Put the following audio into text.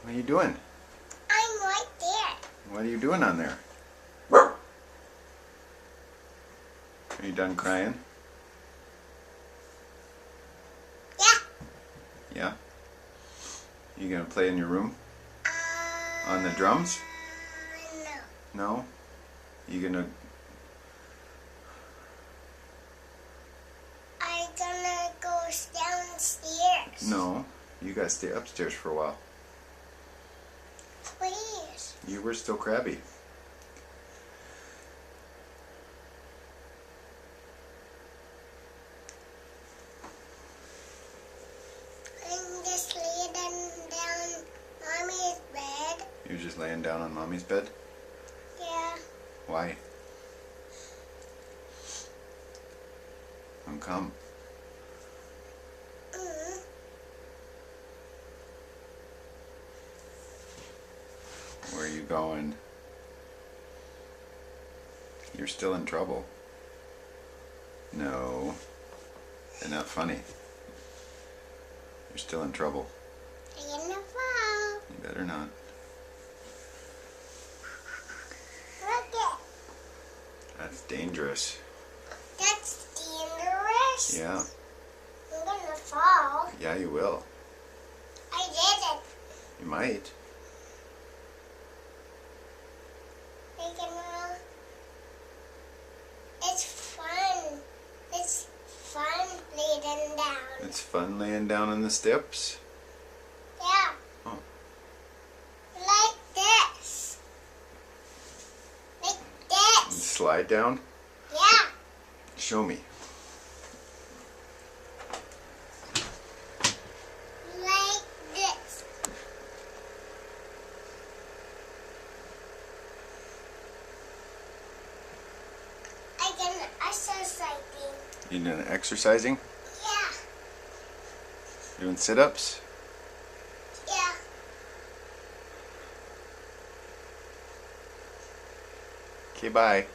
What are you doing? I'm right there. What are you doing on there? Are you done crying? Yeah. Yeah? You gonna play in your room? On the drums? No. No? You gonna... I'm gonna go downstairs. No. You gotta stay upstairs for a while. Please. You were still crabby. I'm just laying down Mommy's bed. You're just laying down on Mommy's bed? Yeah. Why? How come? Mm. Where are you going? You're still in trouble. No. They're not funny. You're still in trouble. I'm gonna fall. You better not. Look it. That's dangerous. That's dangerous. Yeah. I'm gonna fall. Yeah, you will. I did it. You might. I'm gonna... It's fun. It's fun laying down. It's fun laying down on the steps. Yeah. Oh. Like this. Like And this. slide down? Yeah. Show me. Like this. I can exercising. You doing exercising? Yeah. Doing sit-ups? Yeah. Okay, bye.